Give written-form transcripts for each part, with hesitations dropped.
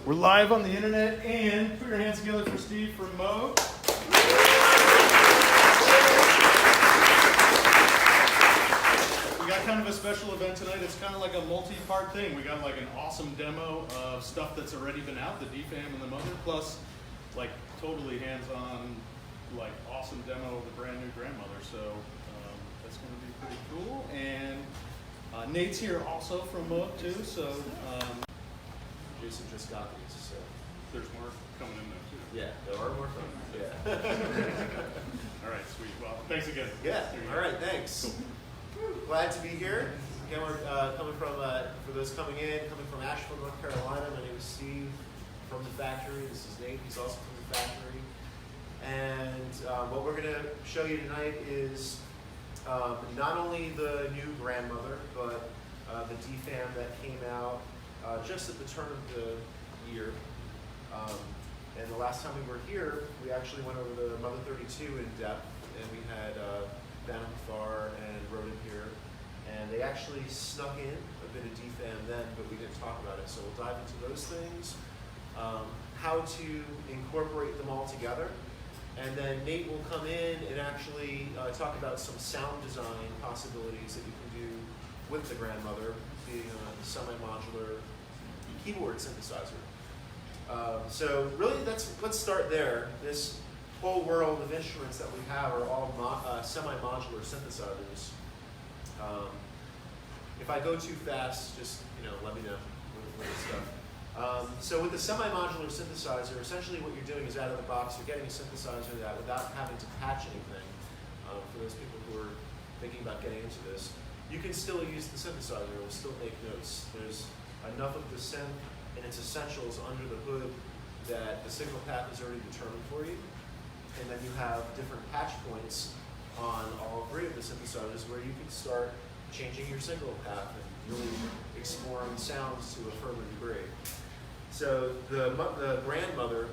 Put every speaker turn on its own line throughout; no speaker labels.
We're live on the internet, and put your hands together for Steve from Moog. We got kind of a special event tonight. It's kind of like a multi-part thing. We got like an awesome demo of stuff that's already been out, the DFAM and the Mother, plus like totally hands-on, like awesome demo of the brand new grandmother. So that's going to be pretty cool. And Nate's here also from Moog too. So
Jason just got these, so
there's more coming in there too.
yeah, there are more coming. Yeah.
All right, sweet. Well, thanks again.
Yeah. All right, thanks.
Cool.
Glad to be here. Again, we're coming from for those coming from Asheville, North Carolina. My name is Steve from the factory. This is Nate. He's also from the factory. And what we're going to show you tonight is not only the new grandmother, but the DFAM that came out just at the turn of the year. And the last time we were here, we actually went over the Mother-32 in depth, and we had Ben Far and Roden here, and they actually snuck in a bit of DFAM then, but we didn't talk about it. So we'll dive into those things, how to incorporate them all together, and then Nate will come in and actually talk about some sound design possibilities that you can do with the grandmother, being a semi-modular keyboard synthesizer. So really, let's start there. This whole world of instruments that we have are all semi-modular synthesizers. If I go too fast, just let me know with this stuff. So with the semi-modular synthesizer, essentially what you're doing is out of the box, you're getting a synthesizer that without having to patch anything. For those people who are thinking about getting into this, you can still use the synthesizer. It will still make notes. There's enough of the synth and its essentials under the hood that the signal path is already determined for you. And then you have different patch points on all three of the synthesizers where you can start changing your signal path and really exploring sounds to a further degree. So the grandmother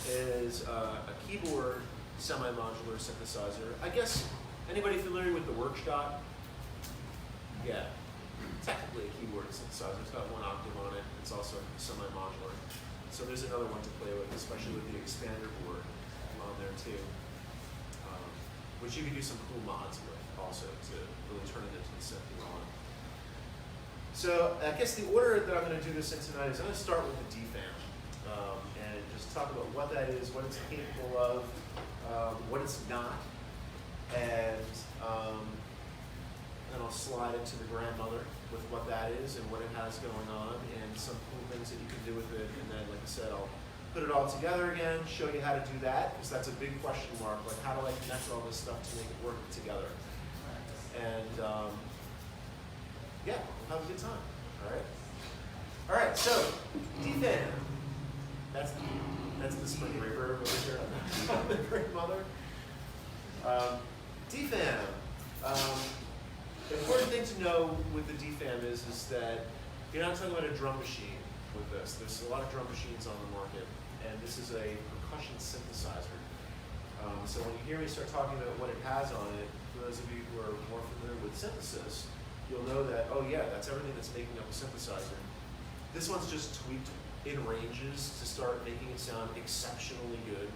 is a keyboard semi-modular synthesizer. I guess anybody familiar with the Workshop? Yeah. Technically a keyboard synthesizer. It's got one octave on it. It's also semi-modular. So there's another one to play with, especially with the expander board on there too, which you can do some cool mods with also to really turn it into the synth you want. So I guess the order that I'm going to do this in tonight is I'm going to start with the DFAM and just talk about what that is, what it's capable of, what it's not, and then I'll slide into the grandmother with what that is and what it has going on and some cool things that you can do with it. And then, like I said, I'll put it all together again, show you how to do that, because that's a big question mark. Like, how do I connect all this stuff to make it work together? And yeah, we'll have a good time. All right. All right. So DFAM. That's the spring reverb over here on the grandmother. DFAM. The important thing to know with the DFAM is that you're not talking about a drum machine with this. There's a lot of drum machines on the market, and this is a percussion synthesizer. So when you hear me start talking about what it has on it, for those of you who are more familiar with synthesis, you'll know that, oh yeah, that's everything that's making up a synthesizer. This one's just tweaked in ranges to start making it sound exceptionally good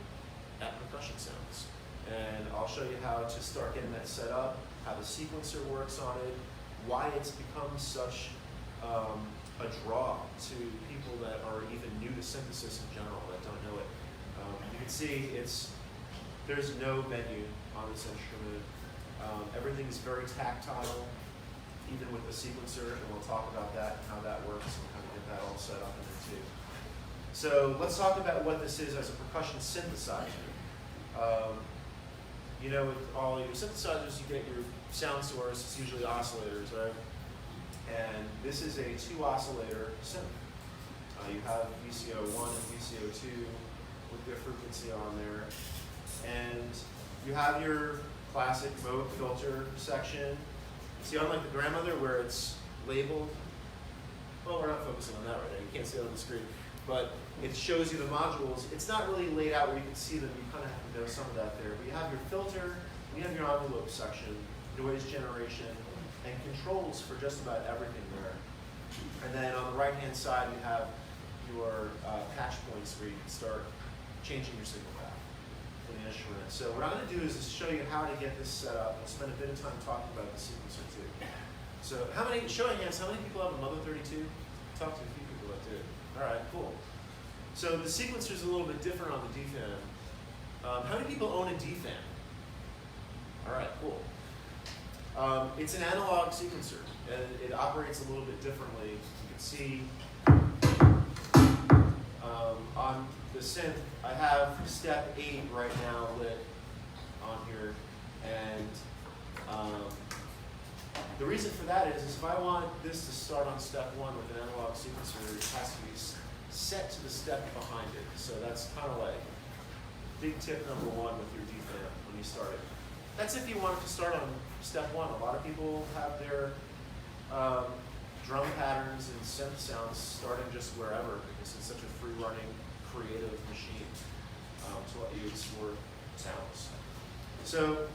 at percussion sounds. And I'll show you how to start getting that set up, how the sequencer works on it, why it's become such a draw to people that are even new to synthesis in general, that don't know it. You can see there's no menu on this instrument. Everything is very tactile, even with the sequencer, and we'll talk about that and how that works and how to get that all set up in there too. So let's talk about what this is as a percussion synthesizer. With all your synthesizers, you get your sound source. It's usually oscillators, right? And this is a 2-oscillator synth. You have VCO1 and VCO2 with their frequency on there. And you have your classic Moog filter section. See, unlike the grandmother where it's labeled, well, we're not focusing on that right now. You can't see it on the screen. But it shows you the modules. It's not really laid out where you can see them. You kind of have to know some of that there. But you have your filter, you have your envelope section, noise generation, and controls for just about everything there. And then on the right-hand side, you have your patch points where you can start changing your signal path for the instrument. So what I'm going to do is just show you how to get this set up. We'll spend a bit of time talking about the sequencer too. So show of hands, how many people have a Mother-32? Talk to a few people that do. All right, cool. So the sequencer is a little bit different on the DFAM. How many people own a DFAM? All right, cool. It's an analog sequencer, and it operates a little bit differently. You can see on the synth, I have step 8 right now lit on here, and the reason for that is if I want this to start on step 1 with an analog sequencer, it has to be set to the step behind it. So that's kind of like big tip number 1 with your DFAM when you start it. That's if you want it to start on step 1. A lot of people have their drum patterns and synth sounds starting just wherever because it's such a free-running, creative machine to let you explore sounds. So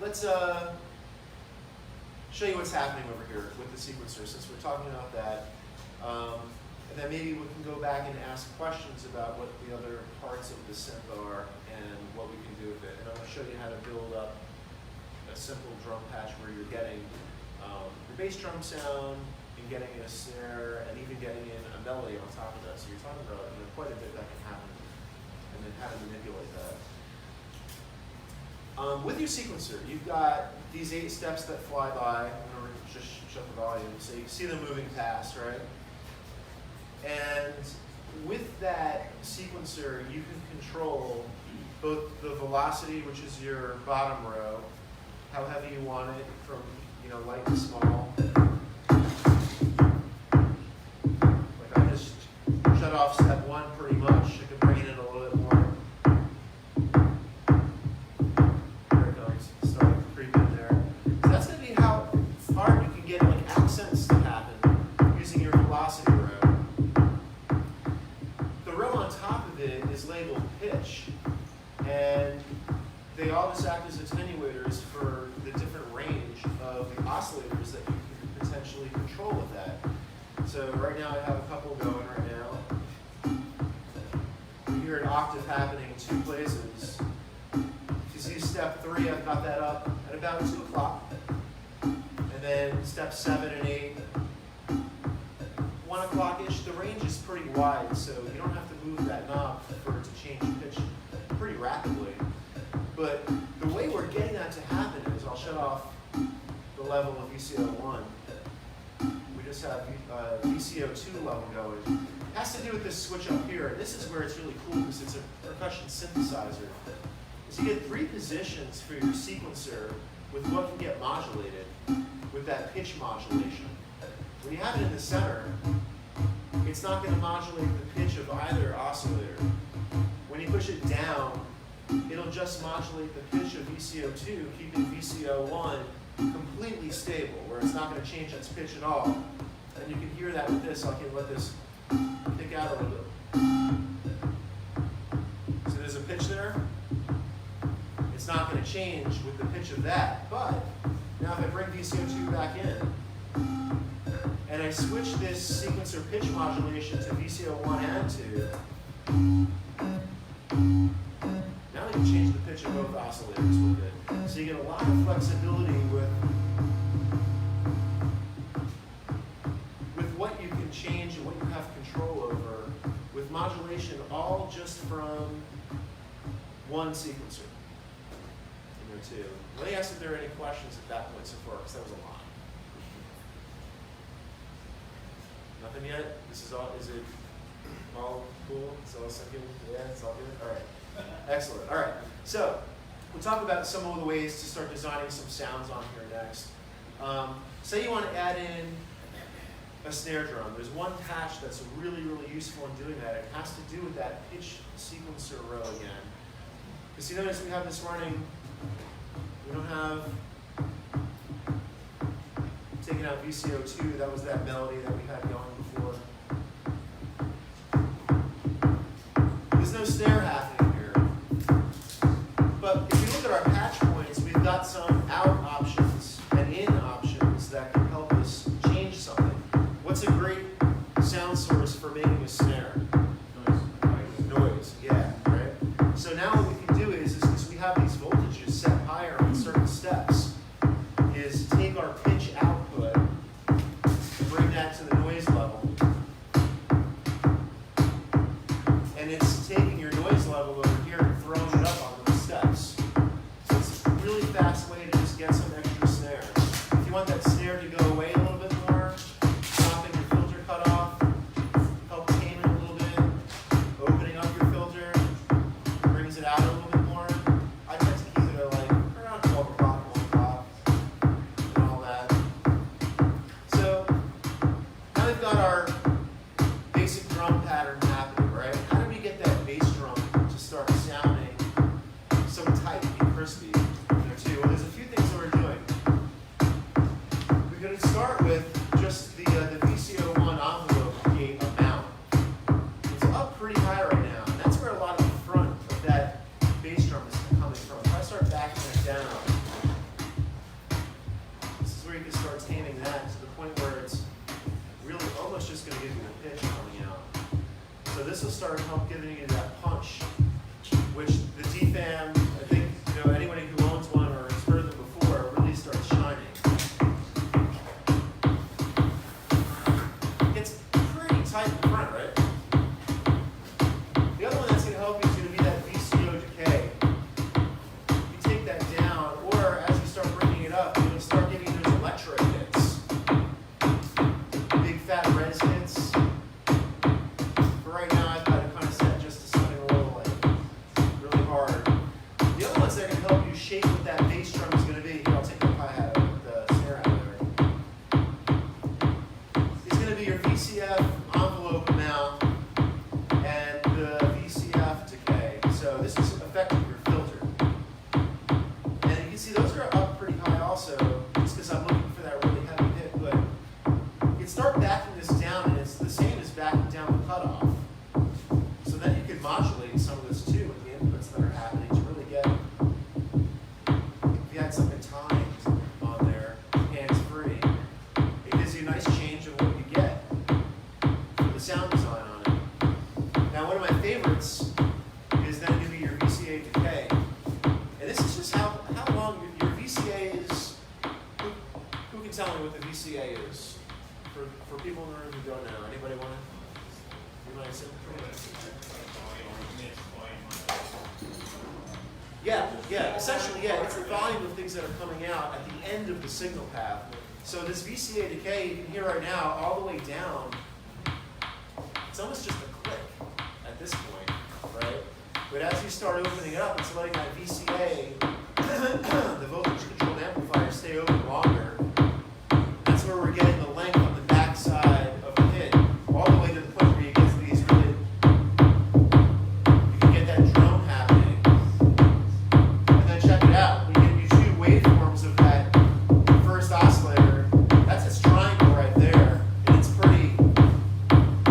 let's show you what's happening over here with the sequencer since we're talking about that. And then maybe we can go back and ask questions about what the other parts of the synth are and what we can do with it. And I'm going to show you how to build up a simple drum patch where you're getting your bass drum sound and getting in a snare and even getting in a melody on top of that. So you're talking about quite a bit that can happen and then how to manipulate that. With your sequencer, you've got these 8 steps that fly by. I'm going to just shut the volume so you can see them moving past, right? And with that sequencer, you can control both the velocity, which is your bottom row, how heavy you want it from light to small. Like I just shut off step 1 pretty much. I could bring it in a little bit more. There it goes. Starting to creep in there. So that's going to be how hard you can get like accents to happen using your velocity row. The row on top of it is labeled pitch, and they all just act as attenuators for the different range of the oscillators that you can potentially control with that. So right now I have a couple going right now. You hear an octave happening in 2 places. If you see step 3, I've got that up at about 2 o'clock. And then step 7 and 8, 1 o'clock-ish. The range is pretty wide, so you don't have to move that knob for it to change pitch pretty rapidly. But the way we're getting that to happen is I'll shut off the level of VCO1. We just have VCO2 level going. It has to do with this switch up here. And this is where it's really cool because it's a percussion synthesizer. So you get 3 positions for your sequencer with what can get modulated with that pitch modulation. When you have it in the center, it's not going to modulate the pitch of either oscillator. When you push it down, it'll just modulate the pitch of VCO2, keeping VCO1 completely stable, where it's not going to change its pitch at all. And you can hear that with this. I can let this pick out a little bit. So there's a pitch there. It's not going to change with the pitch of that. But now if I bring VCO2 back in, and I switch this sequencer pitch modulation to VCO1 and 2, now you can change the pitch of both oscillators with it. So you get a lot of flexibility with what you can change and what you have control over with modulation all just from one sequencer. Too. Let me ask if there are any questions at that point so far, because that was a lot. Nothing yet? This is all, is it all cool? It's all sinking? Yeah, it's all good? All right. Excellent. All right. So we'll talk about some of the ways to start designing some sounds on here next. Say you want to add in a snare drum. There's one patch that's really, really useful in doing that. It has to do with that pitch sequencer row again. Because you notice we have this running. We don't have taken out VCO2. That was that melody that we had going before. There's no snare happening here. But if you look at our patch points, we've got some out options and in options that can help us change something. What's a great sound source for making a drum pattern happening, right? How do we get that bass drum to start sounding so tight and crispy? Too? Well, there's a few things that we're doing. We're going to start with just the VCO1 envelope gate amount. It's up pretty high right now, and that's where a lot of the front of that bass drum is coming from. If I start backing it down, this is where you can start taming that to the point where it's really almost just going to give you a pitch coming out. So this will start help giving you that punch, which the DFAM, I think, anybody who owns one or has heard them before really starts shining. It's pretty tight in the front, right? The other one that's going to help you is going to be that VCO decay. You take that down, or as you start bringing it up, you'll start getting those electro hits. Big fat res hits. For right now, I've got it kind of set just to something a little really hard. The other ones that can help you shape what that bass drum is going to be. Here, I'll take the hi-hat out with the snare out there. It's going to be your VCF envelope amount and the VCF decay. So this is affecting your filter. And you can see those are up pretty high also, just because I'm looking for that really heavy hit. But you can start backing this down, and it's the same as backing down the cutoff. So then you can modulate some of this too with the inputs that are happening to really get, if you had something timed on there, hands-free, it gives you a nice change of what you get for the sound design on it. Now one of my favorites is then going to be your VCA decay. And this is just how long your VCA is. Who can tell me what the VCA is? For people in the room who don't know, anybody want to? You might say. Yeah, essentially, it's the volume of things that are coming out at the end of the signal path. So this VCA decay, you can hear right now, all the way down, it's almost just a click at this point, right? But as you start opening it up, it's letting that VCA, the voltage controlled amplifier, stay open longer. That's where we're getting the length on the back side of the hit, all the way to the point where you get to these really, you can get that drone happening. And then check it out, we give you two waveforms of that first oscillator. That's its triangle right there, and it's pretty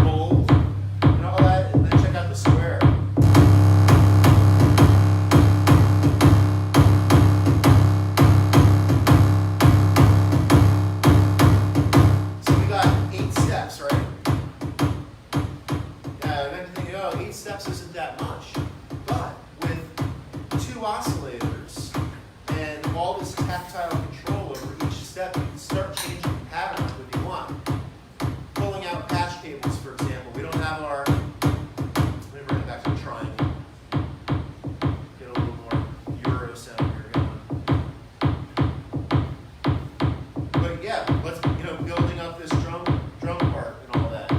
bold and all that. And then check out the square. So we got 8 steps, right? Yeah, and then thinking, oh, 8 steps isn't that much. But with 2 oscillators and all this tactile control over each step, you can start changing the patterns if you want. Pulling out patch cables, for example. We don't have our, let me bring it back to the triangle. Get a little more Euro sound here going. But yeah, let's, building up this drum part and all that.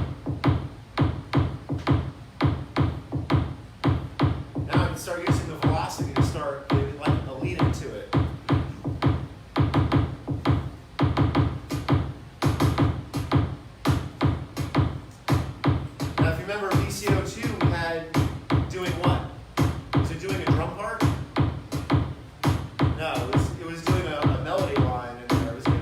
Now I can start using the velocity to start giving like a lead into it. Now if you remember VCO2, we had doing what? Was it doing a drum part? No, it was doing a melody line in there. It was good.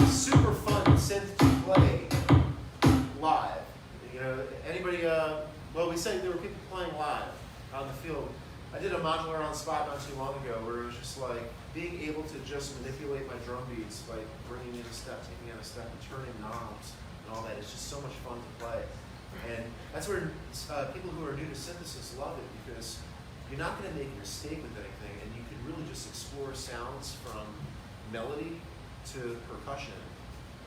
Super fun synth to play live. Anybody, well, we said there were people playing live on the field. I did a modular on spot not too long ago where it was just like being able to just manipulate my drum beats by bringing in a step, taking out a step, and turning knobs and all that. It's just so much fun to play. And that's where people who are new to synthesis love it, because you're not going to make a mistake with anything, and you can really just explore sounds from melody to percussion,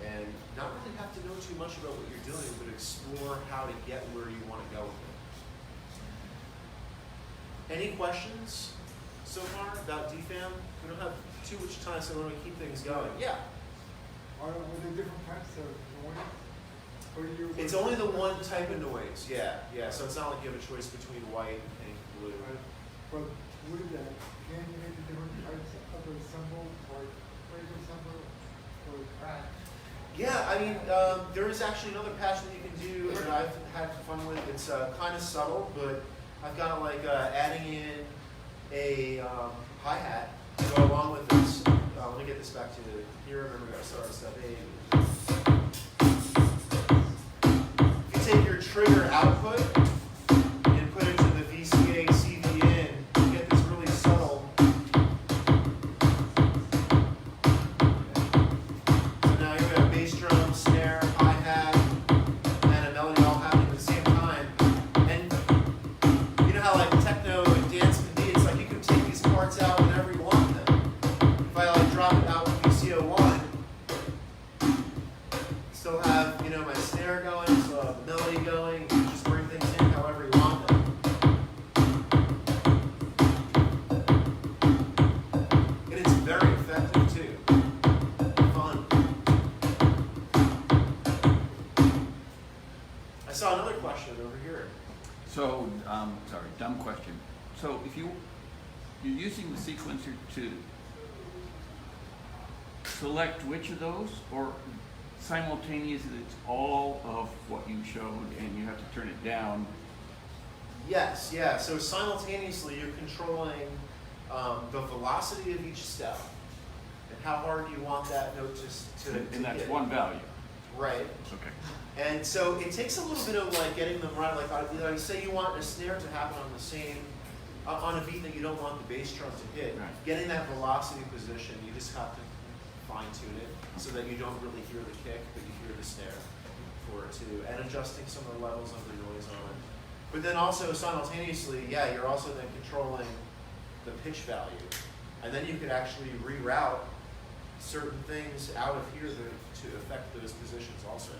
and not really have to know too much about what you're doing, but explore how to get where you want to go with it. Any questions so far about DFAM? We don't have too much time, so we want to keep things going. Yeah?
Are there different types of noise?
It's only the one type of noise, yeah. So it's not like you have a choice between white and blue.
But with that, can you make the different types of the symbol or phrasal symbol or patch?
Yeah, I mean, there is actually another patch that you can do that I've had fun with. It's kind of subtle, but I've got like adding in a hi-hat to go along with this. Let me get this back to here. Remember, we got to start at step 8. If you take your trigger output and put it to the VCA CV in, you get this really subtle. So now you've got a bass drum, snare, hi-hat, and a melody all happening at the same time. And you know how like techno and dance can be, it's like you can take these parts out whenever you want them. If I like drop it out with VCO1, still have, you know, my snare going, still have the melody going, you can just bring things in however you want them. And it's very effective too. Fun. I saw another question over here.
So, sorry, dumb question. So if you're using the sequencer to select which of those, or simultaneously it's all of what you showed and you have to turn it down?
Yes, yeah. So simultaneously, you're controlling the velocity of each step and how hard you want that note to
And that's
hit.
one value.
Right.
Okay.
And so it takes a little bit of like getting them right. Like say you want a snare to happen on the same, on a beat that you don't want the bass drum to hit.
Right.
Getting that velocity position, you just have to fine tune it so that you don't really hear the kick, but you hear the snare for it too, and adjusting some of the levels of the noise on it. But then also simultaneously, yeah, you're also then controlling the pitch value, and then you could actually reroute certain things out of here to affect those positions also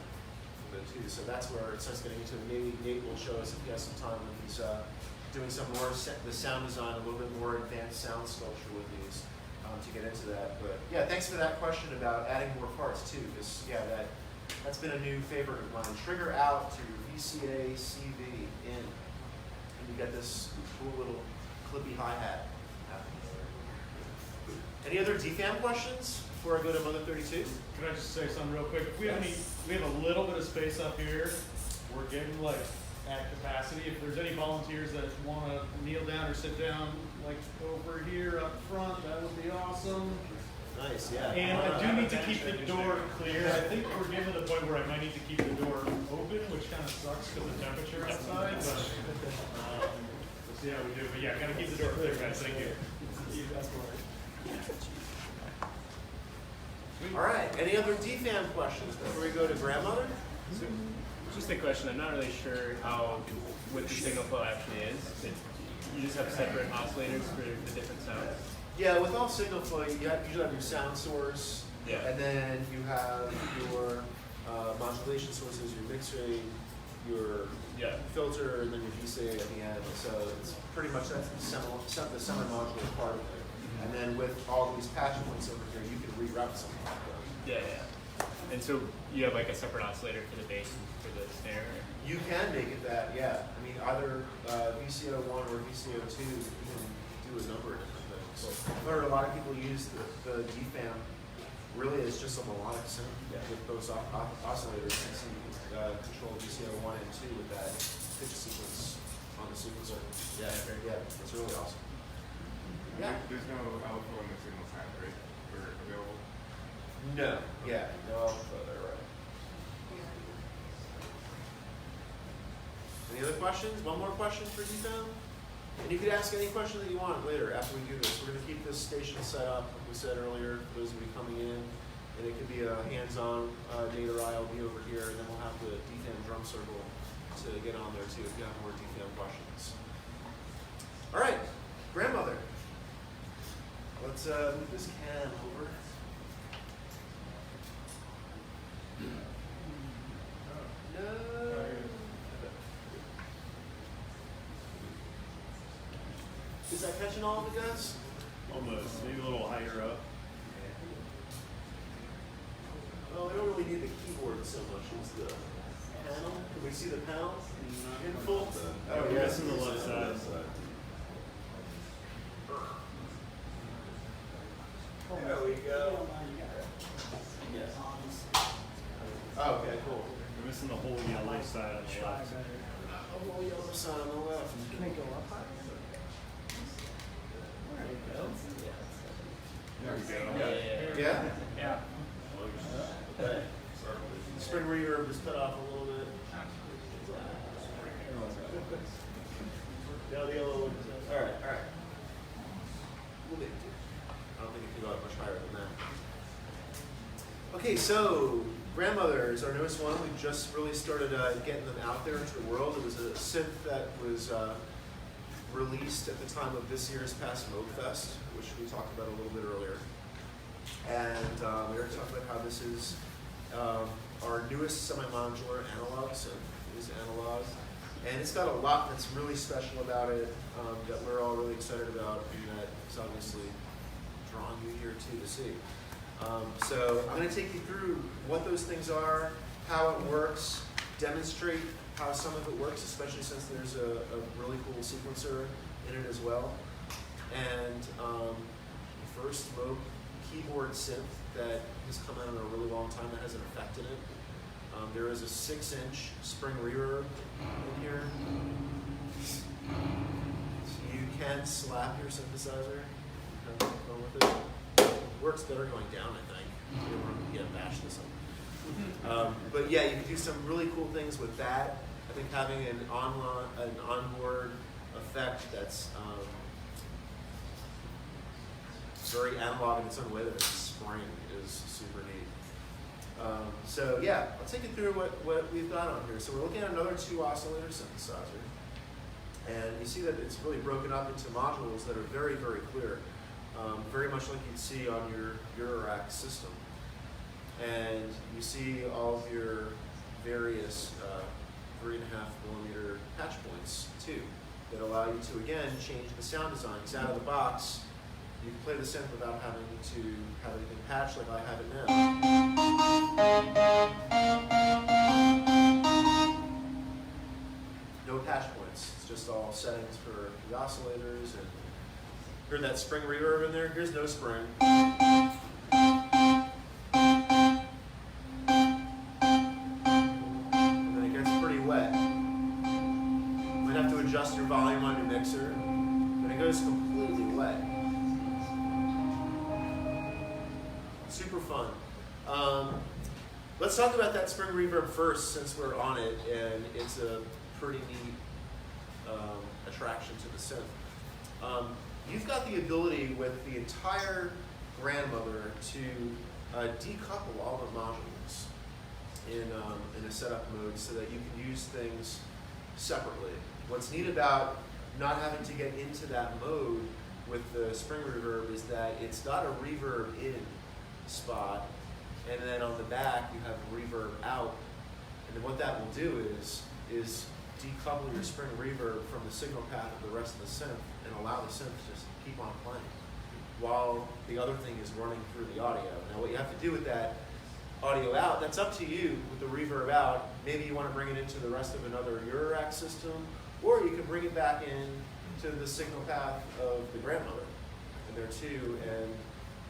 too. So that's where it starts getting into. Maybe Nate will show us if he has some time when he's doing some more the sound design, a little bit more advanced sound sculpture with these to get into that. But yeah, thanks for that question about adding more parts too. Because yeah, that's been a new favorite of mine. Trigger out to VCA CV in, and you get this cool little clippy hi-hat happening. Any other DFAM questions before I go to Mother-32?
Can I just say something real quick? If we have we have a little bit of space up here. We're getting like at capacity. If there's any volunteers that want to kneel down or sit down, like over here up front, that would be awesome.
Nice, yeah.
And I do need to keep the door clear. I think we're getting to the point where I might need to keep the door open, which kind of sucks because of the temperature outside. But we'll see how we do. But yeah, gotta keep the door clear, guys. Thank you.
All right. Any other DFAM questions before we go to grandmother?
So, just a question. I'm not really sure what the signal flow actually is. You just have separate oscillators for the different sounds.
Yeah, with all signal flow, you usually have your sound source,
Yeah.
and then you have your modulation sources, your mix rate, your filter, and then your VCA at the end. So it's pretty much that's the semi-modular part of it. And then with all these patch points over here, you can reroute something like that.
Yeah. And so you have like a separate oscillator for the bass and for the snare?
You can make it that, yeah. I mean, either VCO1 or VCO2, you can do a number of different things. I've heard a lot of people use the DFAM really as just a melodic synth with those oscillators, and so you can control VCO1 and 2 with that pitch sequence on the sequencer. Yeah, it's really awesome. Yeah.
There's no alpha on the signal side, right? Or available?
No, yeah, no alpha there, right. Any other questions? One more question for DFAM? And you could ask any question that you want later after we do this. We're going to keep this station set up, like we said earlier, for those of you coming in. And it could be a hands-on, Nate or I will be over here, and then we'll have the DFAM drum circle to get on there too if you have more DFAM questions. All right, grandmother. Let's move this can over. No. Is that catching all of it, guys?
Almost. Maybe a little higher up.
Well, we don't really need the keyboard so much as the panel. Can we see the panel in full? Oh,
We're
yes.
missing the left side.
There we go. Oh, okay, cool.
We're missing the whole yellow side on the left.
A whole yellow side on the left.
Can it go up higher?
There we go.
Yeah?
Yeah.
Okay. Spring reverb is cut off a little bit. No, the yellow one. All right. We'll get it. I don't think it can go up much higher than that. Okay, so Grandmother is our newest one. We just really started getting them out there into the world. It was a synth that was released at the time of this year's past Moog Fest, which we talked about a little bit earlier. And we were talking about how this is our newest semi-modular analog synth. It is analog. And it's got a lot that's really special about it that we're all really excited about, and that is obviously drawing you here too to see. So I'm going to take you through what those things are, how it works, demonstrate how some of it works, especially since there's a really cool sequencer in it as well. And first Moog keyboard synth that has come out in a really long time that has an effect in it. There is a 6-inch spring reverb in here. You can slap your synthesizer. You can have fun with it. Works better going down, I think. You don't want to bash this up. But yeah, you can do some really cool things with that. I think having an onboard effect that's very analog in its own way, that it's spring, is super neat. So yeah, I'll take you through what we've got on here. So we're looking at another 2-oscillator synthesizer. And you see that it's really broken up into modules that are very, very clear. Very much like you'd see on your Eurorack system. And you see all of your various 3.5mm patch points too, that allow you to, again, change the sound design. Because out of the box, you can play the synth without having to have anything patched like I have it now. No patch points. It's just all settings for the oscillators. And heard that spring reverb in there? Here's no spring. And then it gets pretty wet. Might have to adjust your volume on your mixer. Then it goes completely wet. Super fun. Let's talk about that spring reverb first, since we're on it, and it's a pretty neat attraction to the synth. You've got the ability with the entire Grandmother to decouple all the modules in a setup mode so that you can use things separately. What's neat about not having to get into that mode with the spring reverb is that it's got a reverb in spot, and then on the back you have reverb out. And then what that will do is decouple your spring reverb from the signal path of the rest of the synth and allow the synth to just keep on playing while the other thing is running through the audio. Now what you have to do with that audio out, that's up to you with the reverb out. Maybe you want to bring it into the rest of another Eurorack system, or you can bring it back in to the signal path of the Grandmother in there too, and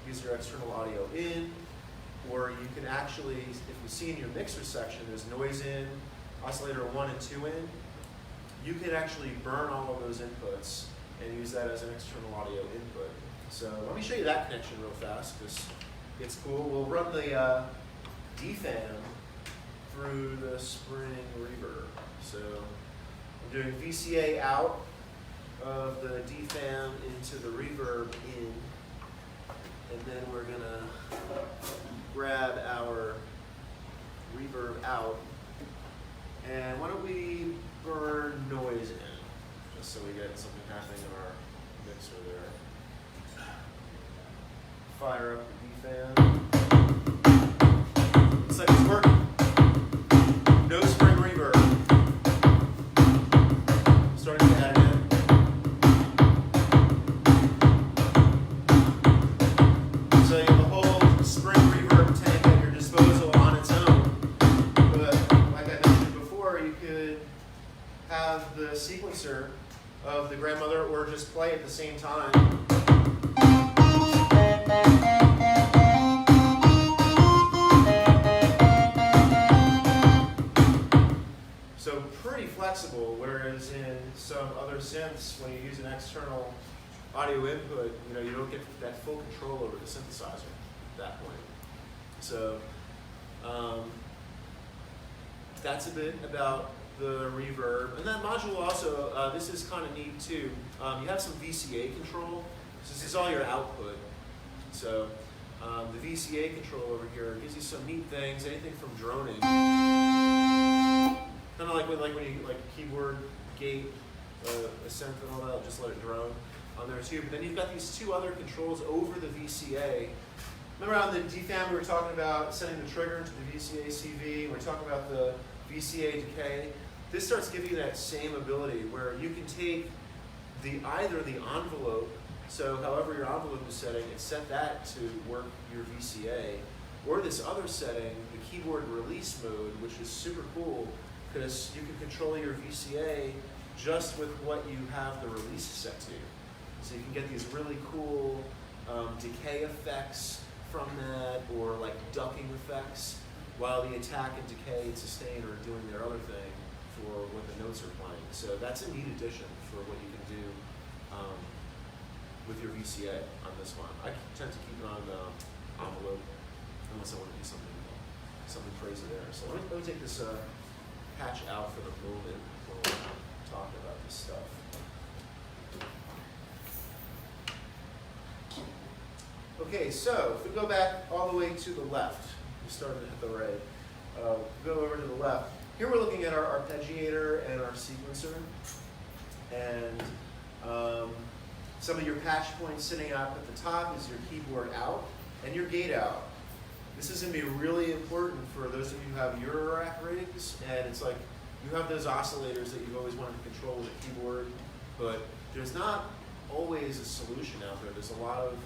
use your external audio in. Or you can actually, if you see in your mixer section, there's noise in, oscillator 1 and 2 in. You can actually burn all of those inputs and use that as an external audio input. So let me show you that connection real fast, because it's cool. We'll run the DFAM through the spring reverb. So I'm doing VCA out of the DFAM into the reverb in, and then we're gonna grab our reverb out. And why don't we burn noise in, just so we get something happening in our mixer there. Fire up the DFAM. Looks like it's working. No spring reverb. Starting to add it in. So you have a whole spring reverb tank at your disposal on its own. But like I mentioned before, could have the sequencer of the grandmother or just play at the same time. So pretty flexible, whereas in some other synths, when you use an external audio input, you don't get that full control over the synthesizer at that point. So that's a bit about the reverb. And that module also, this is kind of neat too. You have some VCA control. So this is all your output. So the VCA control over here gives you some neat things, anything from droning. Kind of like when you keyboard gate, a synth and all that, just let it drone on there too. But then you've got these two other controls over the VCA. Remember on the DFAM we were talking about sending the trigger into the VCA CV, we're talking about the VCA decay. This starts giving you that same ability where you can take either the envelope, so however your envelope is setting, and set that to work your VCA, or this other setting, the keyboard release mode, which is super cool because you can control your VCA just with what you have the release set to. So you can get these really cool decay effects from that, or like ducking effects, while the attack and decay and sustain are doing their other thing for what the notes are playing. So that's a neat addition for what you can do with your VCA on this one. I tend to keep it on the envelope unless I want to do something crazy there. So let me take this patch out for the moment while we're talking about this stuff. Okay, so if we go back all the way to the left, we started at the right, go over to the left. Here we're looking at our arpeggiator and our sequencer, and some of your patch points sitting up at the top is your keyboard out and your gate out. This is going to be really important for those of you who have eurorack rigs, and it's like you have those oscillators that you've always wanted to control with a keyboard, but there's not always a solution out there. There's a lot of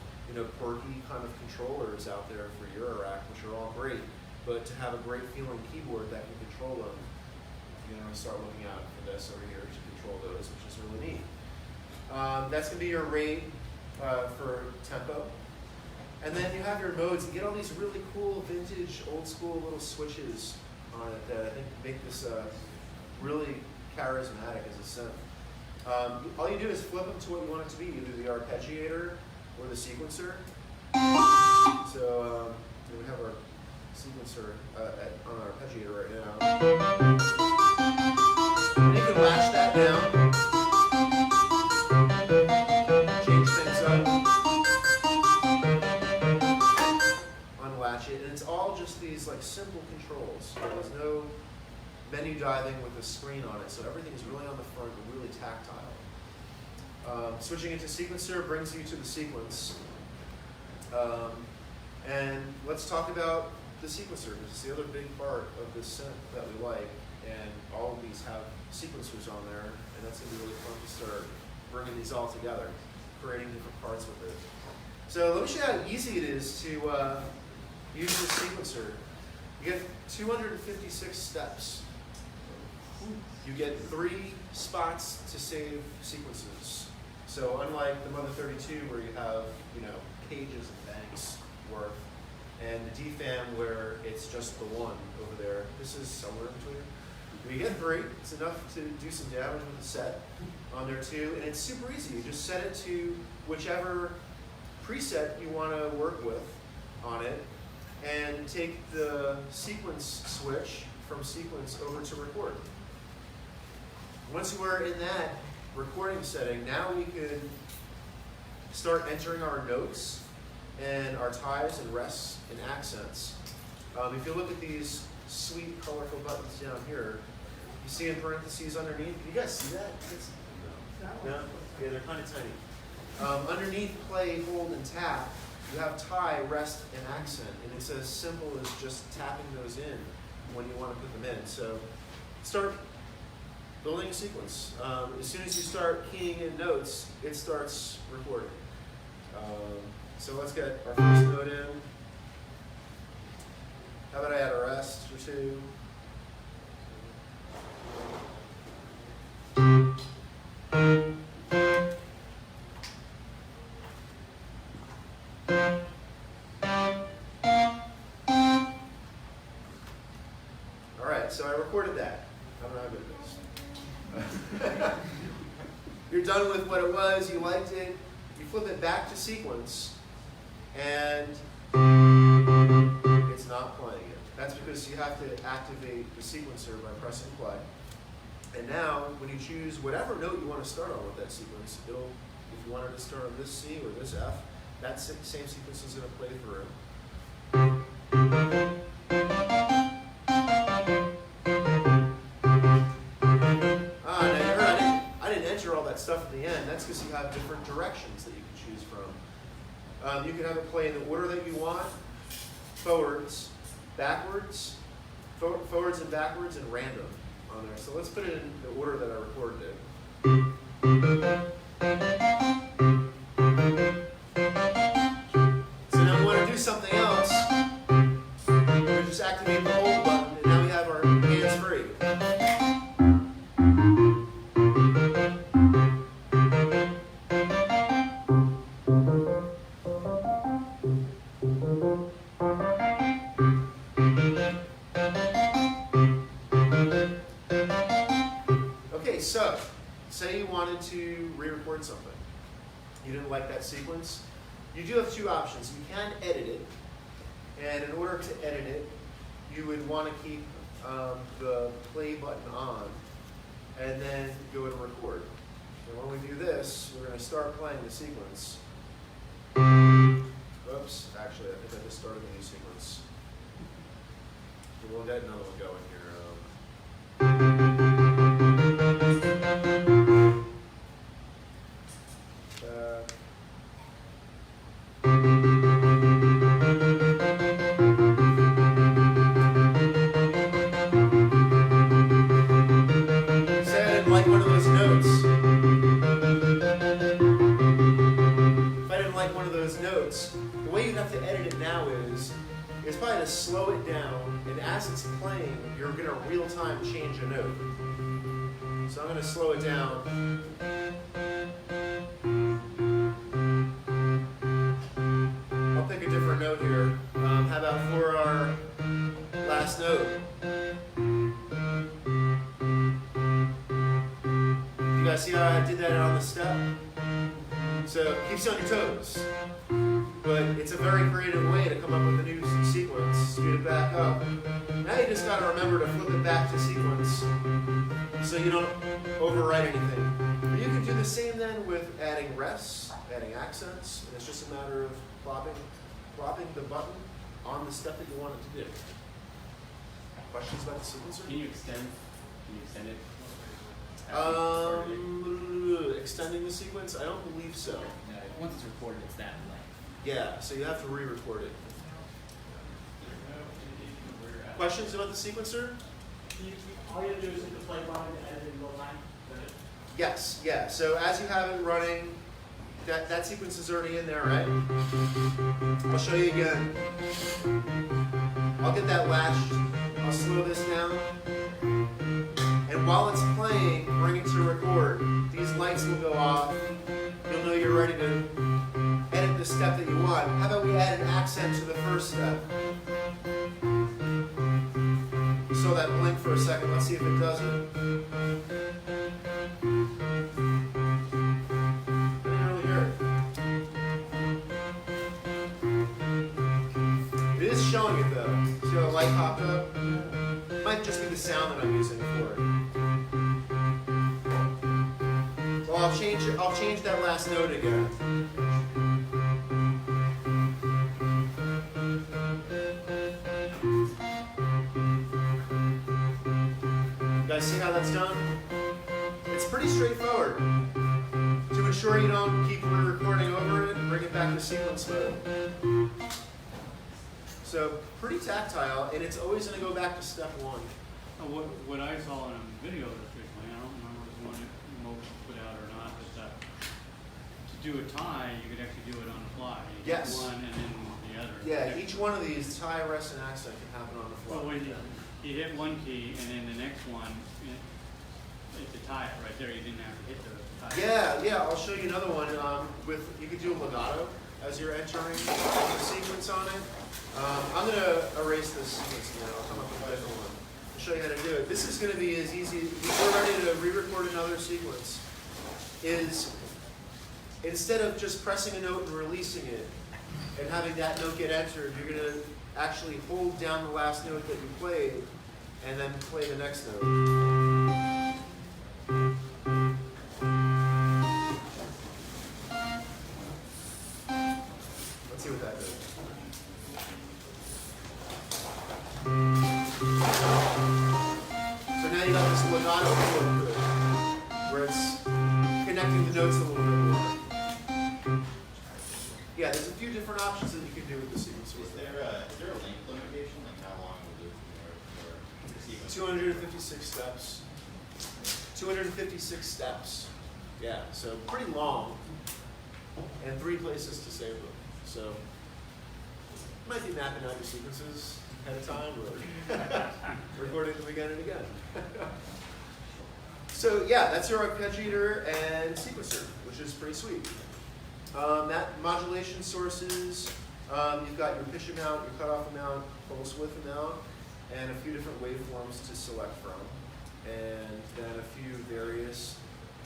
quirky kind of controllers out there for eurorack, which are all great, but to have a great feeling keyboard that can control them, start looking out for this over here to control those, which is really neat. That's going to be your rate for tempo. And then you have your modes. You get all these really cool vintage, old school little switches on it that I think make this really charismatic as a synth. All you do is flip them to what you want it to be, either the arpeggiator or the sequencer. So we have our sequencer on our arpeggiator right now. And you can latch that down, change things up, unlatch it, and it's all just these like simple controls. There's no menu diving with a screen on it, so everything is really on the front and really tactile. Switching into sequencer brings you to the sequence. And let's talk about the sequencer, because it's the other big part of this synth that we like. And all of these have sequencers on there, and that's going to be really fun to start bringing these all together, creating different parts with it. So let me show you how easy it is to use this sequencer. You get 256 steps. You get 3 spots to save sequences. So unlike the Mother-32 where you have, pages and banks worth, and the DFAM where it's just the one over there, this is somewhere in between. You get 3, it's enough to do some damage with the set on there too, and it's super easy. You just set it to whichever preset you want to work with on it, and take the sequence switch from sequence over to record. Once we're in that recording setting, now we could start entering our notes and our ties and rests and accents. If you look at these sweet, colorful buttons down here, you see in parentheses underneath. Can you guys see that? No? Yeah, they're kind of tiny. Underneath play, hold, and tap, you have tie, rest, and accent, and it's as simple as just tapping those in when you want to put them in. So start building a sequence. As soon as you start keying in notes, it starts recording. So let's get our first note in. How about I add a rest or 2? so I recorded that. I'm not good at this. You're done with what it was, you liked it, you flip it back to sequence, and it's not playing it. That's because you have to activate the sequencer by pressing play. And now, when you choose whatever note you want to start on with that sequence, it'll, if you wanted to start on this C or this F, that same sequence is going to play through. Now you heard I didn't enter all that stuff at the end. That's because you have different directions that you can choose from. You can have it play in the order that you want, forwards, backwards, forwards and backwards, and random on there. So let's put it in the order that I recorded it. So now we want to do something else. We just activate the hold button, and now we have our hands free. Okay, so say you wanted to re-record something. You didn't like that sequence. You do have two options. You can edit it, and in order to edit it, you would want to keep the play button on, and then go and record. And when we do this, we're going to start playing the sequence. Oops, actually, I think I just started a new sequence. We'll get another one going here. Say I didn't like one of those notes. If I didn't like one of those notes, the way you have to edit it now is probably to slow it down, and as it's playing, you're going to real time change a note. So I'm going to slow it down. I'll pick a different note here. How about for our last note? You guys see how I did that on the step? So keeps you on your toes. But it's a very creative way to come up with a new sequence. Speed it back up. Now you just got to remember to flip it back to sequence so you don't overwrite anything. But you can do the same then with adding rests, adding accents, and it's just a matter of plopping the button on the step that you want it to do. Questions about the sequencer?
Can you extend it?
Extending the sequence? I don't believe so.
No, once it's recorded, it's that length.
Yeah, so you have to re-record it. Questions about the sequencer?
All you have to do is hit the play button and edit it in real time.
Yes, yeah. So as you have it running, that sequence is already in there, right? I'll show you again. I'll get that latched. I'll slow this down. And while it's playing, bring it to record. These lights will go off. You'll know you're ready to edit the step that you want. How about we add an accent to the first step? You saw that blink for a second. Let's see if it does it. I didn't really hear it. It is showing it though. See how the light popped up? It might just be the sound that I'm using for it. Well, I'll change that last note again. You guys see how that's done? It's pretty straightforward. To ensure you don't keep re-recording over it, bring it back to sequence mode. So pretty tactile, and it's always going to go back to step one.
What I saw in a video recently, I don't remember if it was one that Moog put out or not, but to do a tie, you could actually do it on the fly. You hit
Yes.
one and then the other.
Yeah, each one of these, tie, rest, and accent can happen on the
Well,
fly.
when you hit one key and then the next one, it's a tie right there. You didn't have to hit the tie.
Yeah, I'll show you another one. You could do a legato as you're entering the sequence on it. I'm going to erase this sequence again. I'll come up with a different one to show you how to do it. This is going to be as easy, if we're ready to re-record another sequence, is instead of just pressing a note and releasing it and having that note get entered, you're going to actually hold down the last note that you played and then play the next note. Let's see what that does. So now you got this legato feel to it, where it's connecting the notes a little bit more. Yeah, there's a few different options that you can do with the sequencer.
Is there a length limitation, like how long will do for the sequence?
256 steps. 256 steps. Yeah, so pretty long. And 3 places to save them. So you might be mapping out your sequences ahead of time or recording them again and again. So yeah, that's your arpeggiator and sequencer, which is pretty sweet. That modulation sources, you've got your pitch amount, your cutoff amount, pulse width amount, and a few different waveforms to select from. And then a few various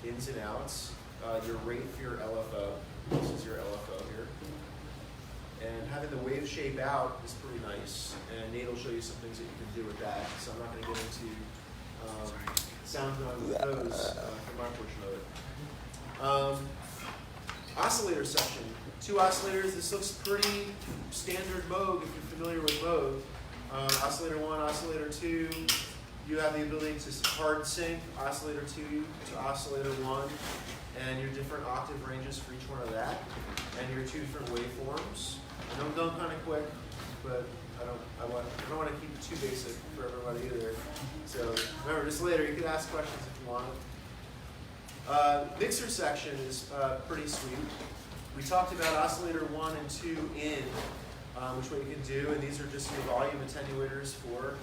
ins and outs. Your rate for your LFO. This is your LFO here. And having the wave shape out is pretty nice. And Nate will show you some things that you can do with that. So I'm not going to get into sound design with those for my portion of it. Oscillator section. 2 oscillators. This looks pretty standard Moog if you're familiar with Moog. Oscillator 1, oscillator 2. You have the ability to hard sync oscillator 2 to oscillator 1, and your different octave ranges for each one of that, and your 2 different waveforms. I know I'm done kind of quick, but I don't want to keep it too basic for everybody either. So remember, just later you can ask questions if you want. Mixer section is pretty sweet. We talked about oscillator 1 and 2 in, which what you can do, and these are just your volume attenuators for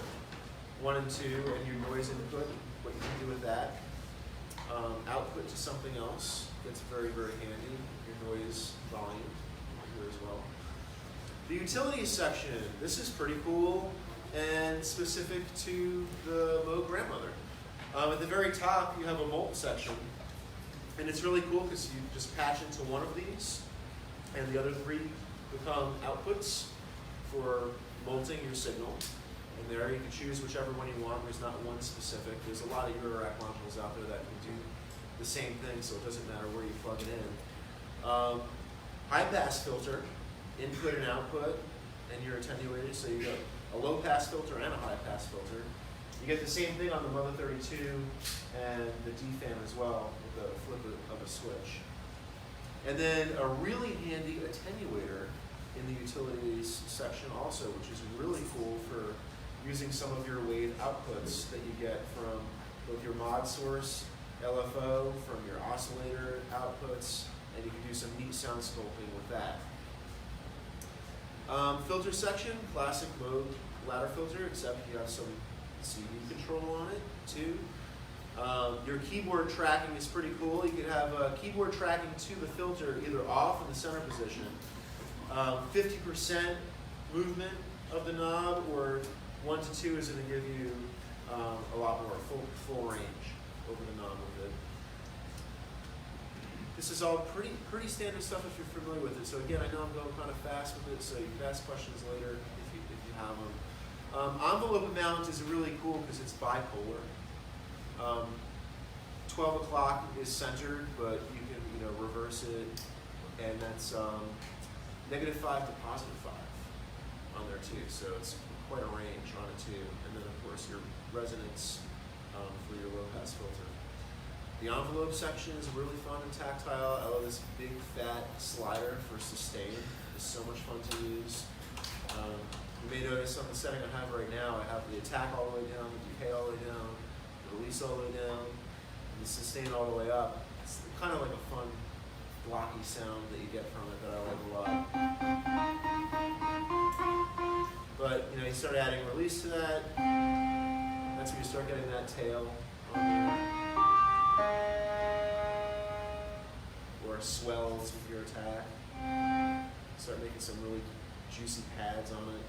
1 and 2, and your noise input, what you can do with that. Output to something else, that's very, very handy. Your noise volume here as well. The utilities section, this is pretty cool and specific to the Moog grandmother. At the very top, you have a molt section, and it's really cool because you just patch into one of these, and the other 3 become outputs for molting your signal. And there you can choose whichever one you want. There's not one specific. There's a lot of eurorack modules out there that can do the same thing, so it doesn't matter where you plug it in. High pass filter, input and output, and you're attenuated, so you got a low pass filter and a high pass filter. You get the same thing on the Mother-32 and the DFAM as well, with the flip of a switch. And then a really handy attenuator in the utilities section also, which is really cool for using some of your wave outputs that you get from both your mod source, LFO, from your oscillator outputs, and you can do some neat sound sculpting with that. Filter section, classic Moog ladder filter, except you have some CD control on it too. Your keyboard tracking is pretty cool. You can have keyboard tracking to the filter either off in the center position, 50% movement of the knob, or 1 to 2 is going to give you a lot more full range over the knob with it. This is all pretty standard stuff if you're familiar with it. So again, I know I'm going kind of fast with it, so you can ask questions later if you have them. Envelope amount is really cool because it's bipolar. 12 o'clock is centered, but you can reverse it, and that's -5 to +5 on there too. So it's quite a range on it too. And then of course your resonance for your low pass filter. The envelope section is really fun and tactile. I love this big fat slider for sustain. It's so much fun to use. You may notice on the setting I have right now, I have the attack all the way down, the decay all the way down, the release all the way down, and the sustain all the way up. It's kind of like a fun blocky sound that you get from it that I like a lot. But you start adding release to that. That's when you start getting that tail on there. Or swells with your attack. Start making some really juicy pads on it.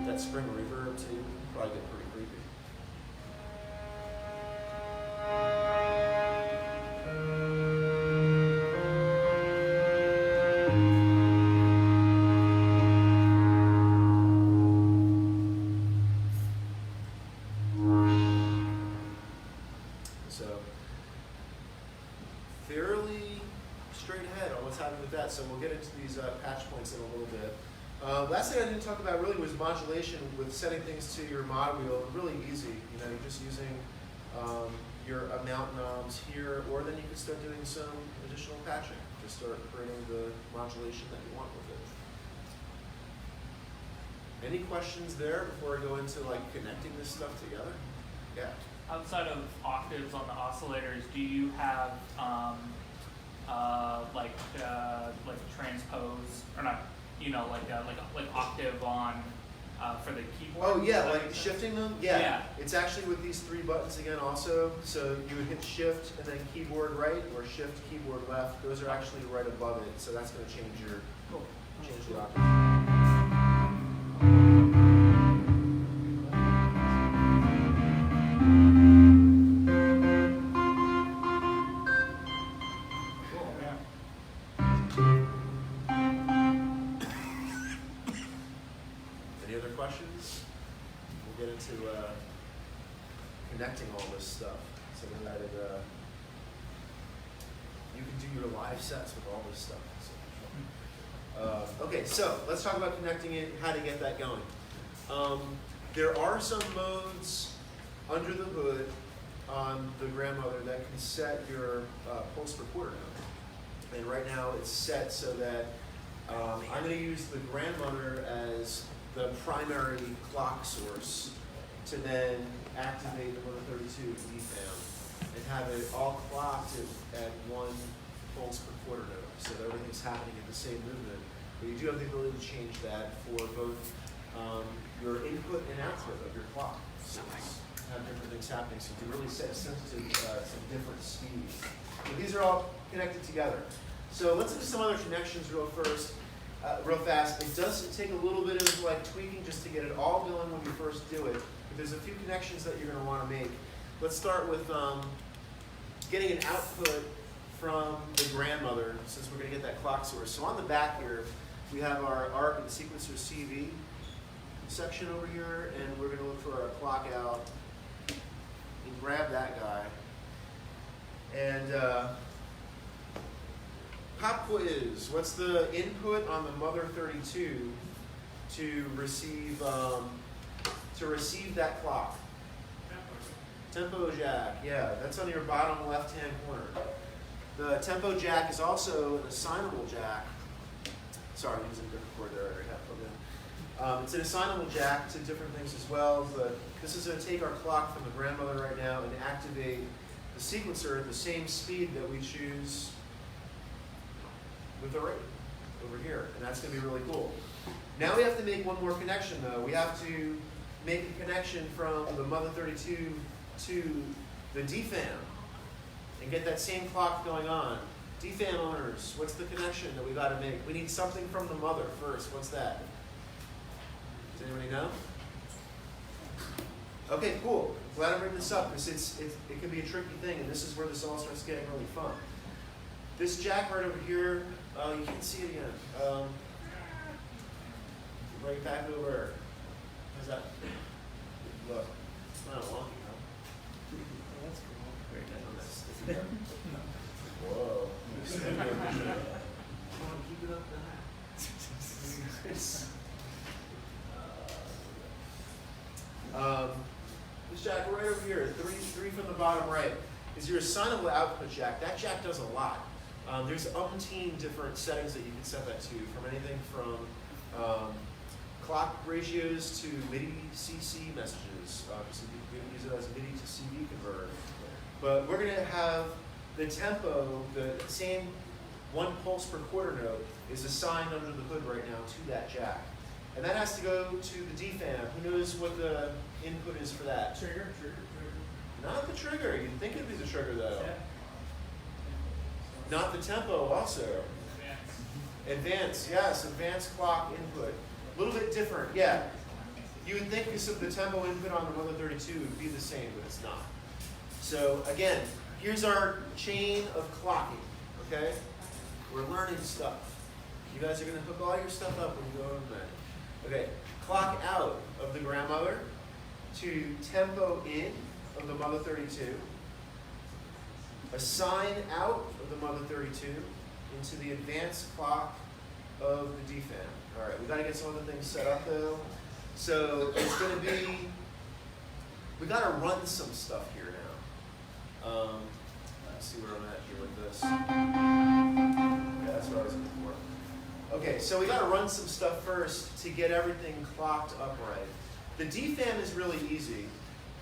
that spring reverb too, probably get pretty creepy. So, fairly straight ahead on what's happening with that. So we'll get into these patch points in a little bit. Last thing I didn't talk about really was modulation with setting things to your mod wheel. Really easy. You know, you're just using your amount knobs here, or then you can start doing some additional patching to start creating the modulation that you want with it. Any questions there before I go into like connecting this stuff together? Yeah.
Outside of octaves on the oscillators, do you have like transpose or not? You know, like octave on for the keyboard.
Oh yeah,
Does that
like
make sense?
shifting them. Yeah.
Yeah.
It's actually with these 3 buttons again. Also, so you would hit shift and then keyboard right, or shift keyboard left. Those are actually right above it. So that's going to change your change the octave. Any other questions? We'll get into connecting all this stuff so that you can do your live sets with all this stuff. Okay, so let's talk about connecting it and how to get that going. There are some modes under the hood on the grandmother that can set your pulse per quarter note. And right now it's set so that I'm going to use the grandmother as the primary clock source to then activate the Mother-32 DFAM and have it all clocked at 1 pulse per quarter note, so that everything's happening in the same movement. But you do have the ability to change that for both your input and output of your clock. So have different things happening, so you can really set sensitive some different speeds. But these are all connected together. So let's do some other connections real fast. It does take a little bit of like tweaking just to get it all going when you first do it. But there's a few connections that you're going to want to make. Let's start with getting an output from the grandmother, since we're going to get that clock source. So on the back here, we have our ARC and sequencer CV section over here, and we're going to look for our clock out and grab that guy. And pop quiz. What's the input on the Mother-32 to receive that clock? Tempo jack. Yeah, that's on your bottom left-hand corner. The tempo jack is also an assignable jack. Sorry, I'm using a different cord there. I already have plugged in. It's an assignable jack to different things as well. But this is going to take our clock from the grandmother right now and activate the sequencer at the same speed that we choose with the rate over here, and that's going to be really cool. Now we have to make one more connection though. We have to make a connection from the Mother-32 to the DFAM and get that same clock going on. DFAM owners, what's the connection that we got to make? We need something from the mother first. What's that? Does anybody know? Okay, cool. Glad I bring this up because it can be a tricky thing, and this is where this all starts getting really fun. This jack right over here, you can't see it again. Bring it back over. How's that? Look, it's not wonky, huh?
That's cool. Very
nice. Whoa. Come on, keep it up that. This jack right over here, three from the bottom right, is your assignable output jack. That jack does a lot. There's umpteen different settings that you can set that to, from anything from clock ratios to MIDI CC messages. So you can use it as a MIDI to CD converter. But we're going to have the tempo, the same 1 pulse per quarter note, is assigned under the hood right now to that jack. And that has to go to the DFAM. Who knows what the input is for that?
Trigger.
Not the trigger. You'd think it'd be the trigger though.
Yeah.
Not the tempo also. Advanced, yes, advanced clock input. A little bit different, yeah. You would think this of the tempo input on the Mother-32 would be the same, but it's not. So again, here's our chain of clocking, okay? We're learning stuff. You guys are gonna hook all your stuff up when you go over there. Okay, clock out of the grandmother to tempo in of the Mother-32. Assign out of the Mother-32 into the advanced clock of the DFAM. All right, we got to get some other things set up though. So it's going to be, we got to run some stuff here now. Let's see where I'm at here with this. Yeah, that's what I was looking for. Okay, so we got to run some stuff first to get everything clocked upright. The DFAM is really easy.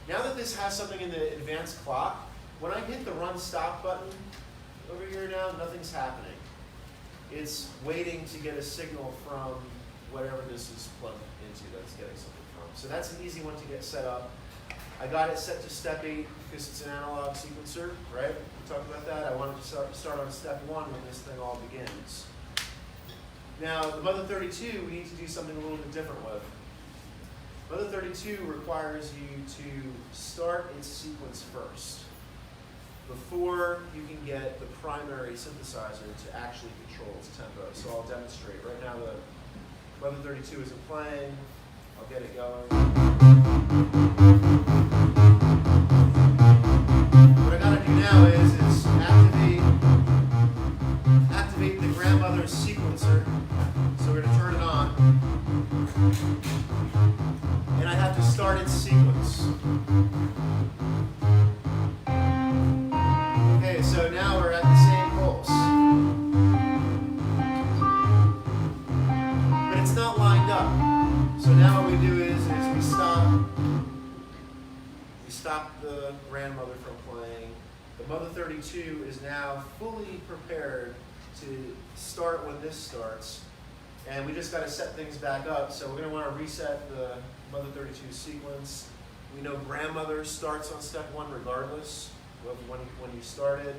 Now that this has something in the advanced clock, when I hit the run stop button over here now, nothing's happening. It's waiting to get a signal from whatever this is plugged into that's getting something from. So that's an easy one to get set up. I got it set to step 8 because it's an analog sequencer, right? We talked about that. I wanted to start on step 1 when this thing all begins. Now, the Mother-32, we need to do something a little bit different with. Mother-32 requires you to start its sequence first before you can get the primary synthesizer to actually control its tempo. So I'll demonstrate. Right now the Mother-32 isn't playing. I'll get it going. What I gotta do now is activate the grandmother sequencer. So we're gonna turn it on. And I have to start its sequence. Okay, so now we're at the same pulse. But it's not lined up. So now what we do is we stop the grandmother from playing. The Mother-32 is now fully prepared to start when this starts. And we just got to set things back up. So we're going to want to reset the Mother-32 sequence. We know grandmother starts on step 1 regardless of when you started.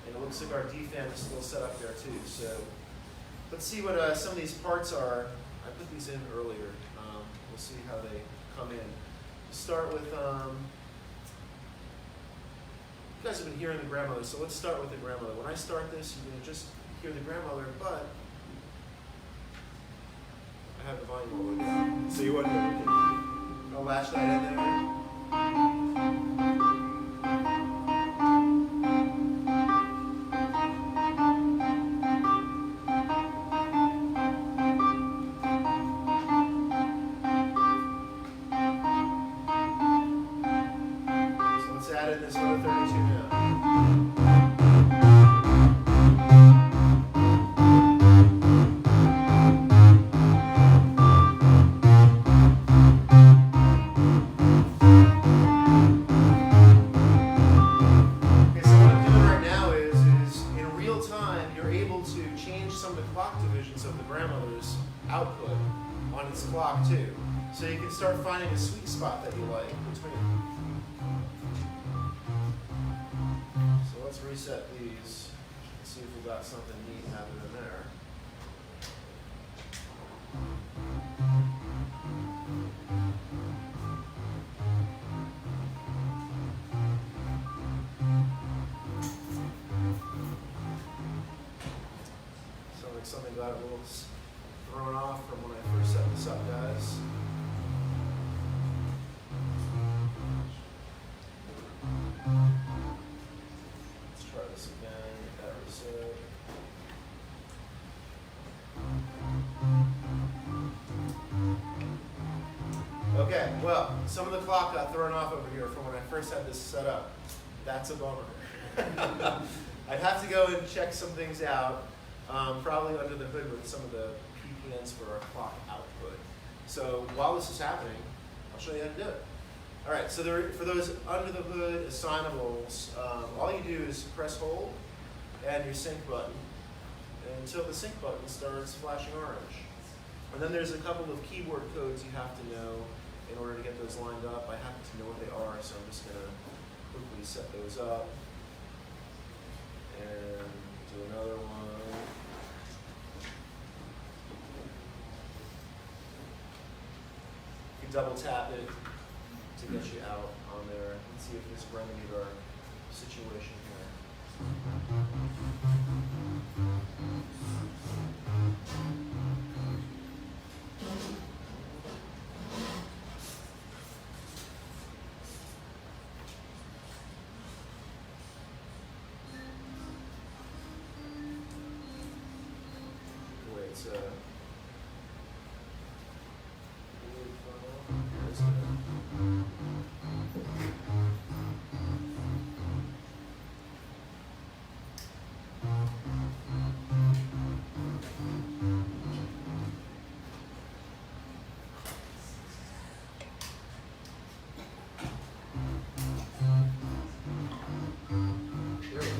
And it looks like our DFAM is still set up there too. So let's see what some of these parts are. I put these in earlier. We'll see how they come in. We'll start with, you guys have been hearing the grandmother, so let's start with the grandmother. When I start this, you're going to just hear the grandmother, but I have the volume all the way down. So you want to, I'll latch that in there. So let's add in this Mother-32 now. Output on its clock too. So you can start finding a sweet spot that you like between. So let's reset these and see if we got something neat happening in there. Sounds like something got a little thrown off from when I first set this up, guys. Let's try this again, get that reset. Okay, well, some of the clock got thrown off over here from when I first had this set up. That's a bummer. I'd have to go and check some things out, probably under the hood with some of the PPNs for our clock output. So while this is happening, I'll show you how to do it. All right, so for those under the hood assignables, all you do is press hold and your sync button until the sync button starts flashing orange. And then there's a couple of keyboard codes you have to know in order to get those lined up. I happen to know what they are, so I'm just going to quickly set those up and do another one. double tap it to get you out on there. Let's see if this remedied our situation here. Wait, it's there we go.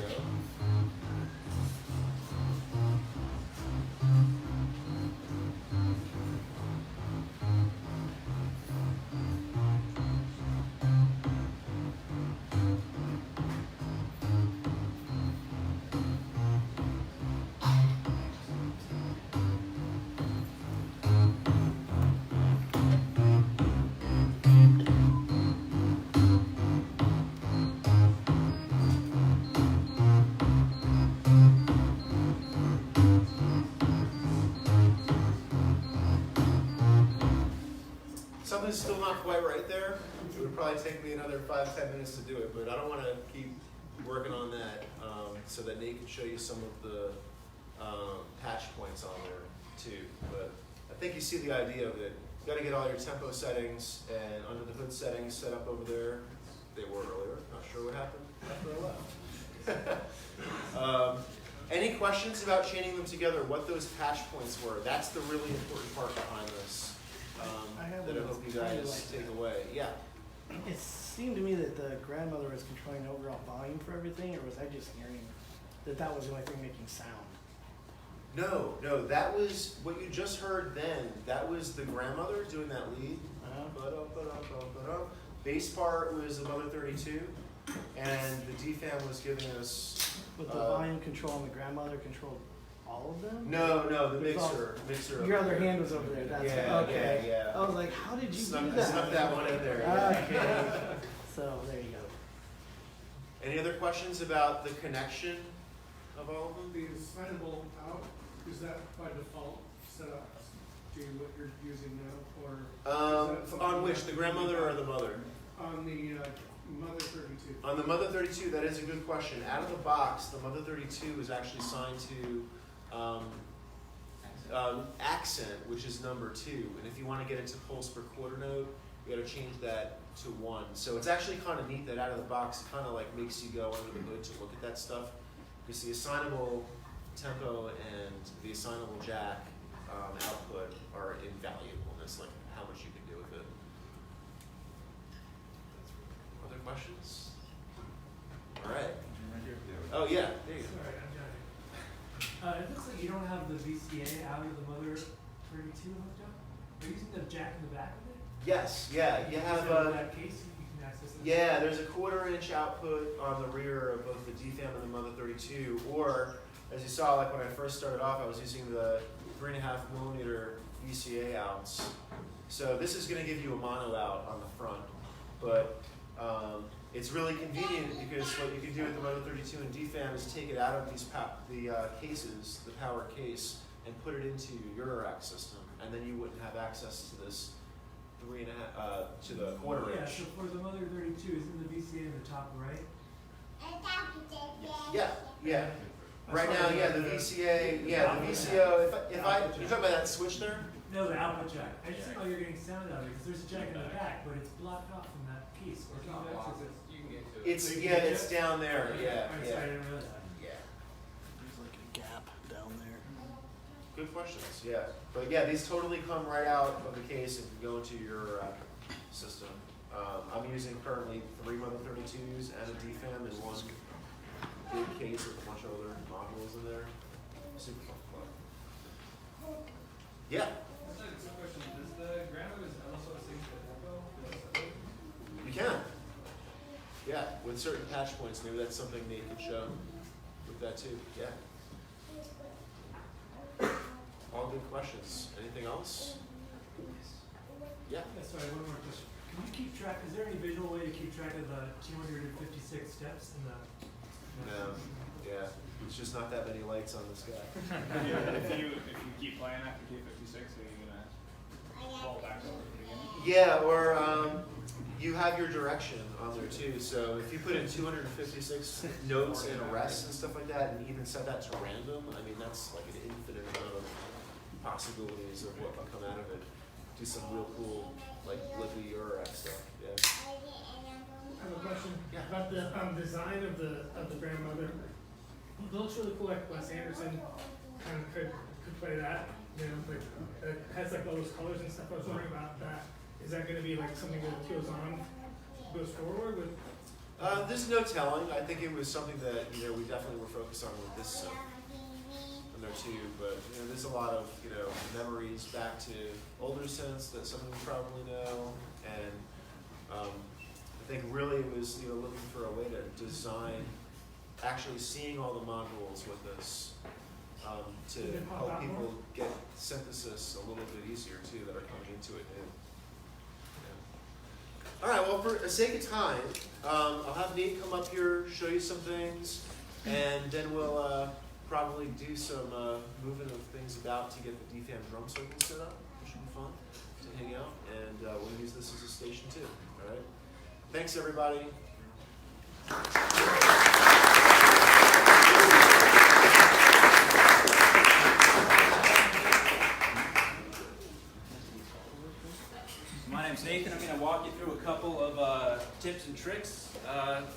Something's still not quite right there. It would probably take me another 5-10 minutes to do it, but I don't want to keep working on that so that Nate can show you some of the patch points on there too. But I think you see the idea of it. You got to get all your tempo settings and under the hood settings set up over there. They were earlier. Not sure what happened after I left. Any questions about chaining them together? What those patch points were? That's the really important part behind this. That I hope you guys take away. Yeah.
It seemed to me that the grandmother was controlling the overall volume for everything, or was I just hearing that was the only thing making sound?
No, that was what you just heard then. That was the grandmother doing that lead. Bass part was the Mother-32, and the DFAM was giving us.
With the volume control and the grandmother controlled all of them?
No, the mixer.
Your other hand was over there. That's okay.
Yeah.
I was like, how did you do
I snuck that one in there.
Okay. So there you go.
Any other questions about the connection of all of them?
The assignable out, is that by default set up to what you're using now, or?
On which, the grandmother or the mother?
On the Mother-32.
On the Mother-32, that is a good question. Out of the box, the Mother-32 is actually signed to accent, which is number 2. And if you want to get into pulse per quarter note, you got to change that to 1. So it's actually kind of neat that out of the box, it kind of like makes you go under the hood to look at that stuff. Because the assignable tempo and the assignable jack output are invaluable. That's like how much you can do with it. Other questions? All right. Oh yeah, there you go.
Sorry, I'm Johnny. It looks like you don't have the VCA out of the Mother-32 hooked up. Are you using the jack in the back of it?
Yes, yeah. You have
that case, you can access it.
yeah, there's a 1/4-inch output on the rear of both the DFAM and the Mother-32, or as you saw, like when I first started off, I was using the 3.5mm VCA outs. So this is going to give you a mono out on the front, but it's really convenient because what you can do with the Mother-32 and DFAM is take it out of these cases, the power case, and put it into your Eurorack system, and then you wouldn't have access to this 3.5 to the 1/4
Yeah,
inch.
so for the Mother-32, isn't the VCA in the top right?
Yeah. Right now, the VCA, the VCO. If I you talking about that switch there?
No, the output jack. I just think you're getting sound out of it because there's a jack in the back, but it's blocked off from that case. Or can you access it?
You can get to it.
It's down there. Yeah.
I didn't realize that.
Yeah.
There's like a gap down there.
Good questions. Yeah, but yeah, these totally come right out of the case and can go into your system. I'm using currently 3 Mother-32s and a DFAM in one big case with a bunch of other modules in there. Super fun. Yeah.
That's a question. Does the grandmother's also sync the tempo?
You can. Yeah, with certain patch points, maybe that's something Nate could show with that too. Yeah. All good questions. Anything else? Yeah.
Sorry, one more question. Can you keep track, is there any visual way to keep track of the 256 steps in the?
No. Yeah. It's just not that many lights on this guy.
If you keep playing after 256, are you gonna fall back over to the beginning?
Yeah, or you have your direction on there too. So if you put in 256 notes and arrests and stuff like that, and even set that to random, I mean that's like an infinite amount of possibilities of what can come out of it. Do some real cool, like Libby eurorack stuff. Yeah.
I have a question
Yeah.
about the design of the grandmother. It looks really cool, like Wes Anderson kind of could play that. You know, like it has like all those colors and stuff. I was wondering about that. Is that going to be like something that goes forward with?
There's no telling. I think it was something that we definitely were focused on with this in there too. But there's a lot of memories back to older synths that some of you probably know, and I think really it was looking for a way to design, actually seeing all the modules with this to help people get synthesis a little bit easier too that are coming into it new. All right, well, for the sake of time, I'll have Nate come up here, show you some things, and then we'll probably do some moving of things about to get the DFAM drum circle set up, which should be fun to hang out, and we'll use this as a station too. All right, thanks everybody.
My name's Nathan. I'm going to walk you through a couple of tips and tricks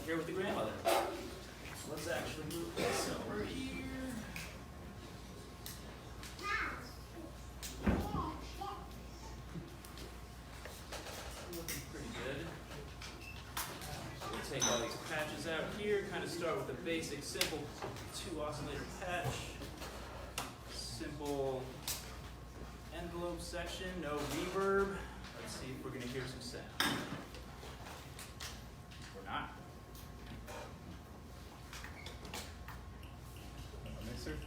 here with the grandmother. Let's actually move this over here. Looking pretty good. So we'll take all these patches out here, kind of start with a basic, simple 2-oscillator patch. Simple envelope section, no reverb. Let's see if we're going to hear some sound. Or not.
Mixer.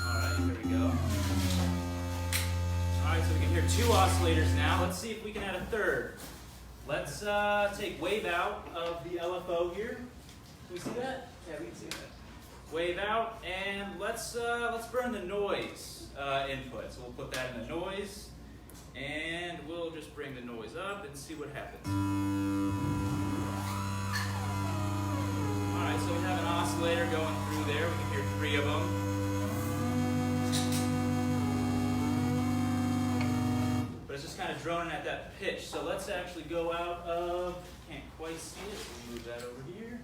Alright, here we go. Alright, so we can hear 2 oscillators now. Let's see if we can add a third. Let's take wave out of the LFO here. Can we see that? Yeah, we can see that. Wave out, and let's burn the noise input. So we'll put that in the noise, and we'll just bring the noise up and see what happens. All right, so we have an oscillator going through there. We can hear 3 of them. But it's just kind of droning at that pitch. So let's actually go out of, can't quite see it, so we'll move that over here.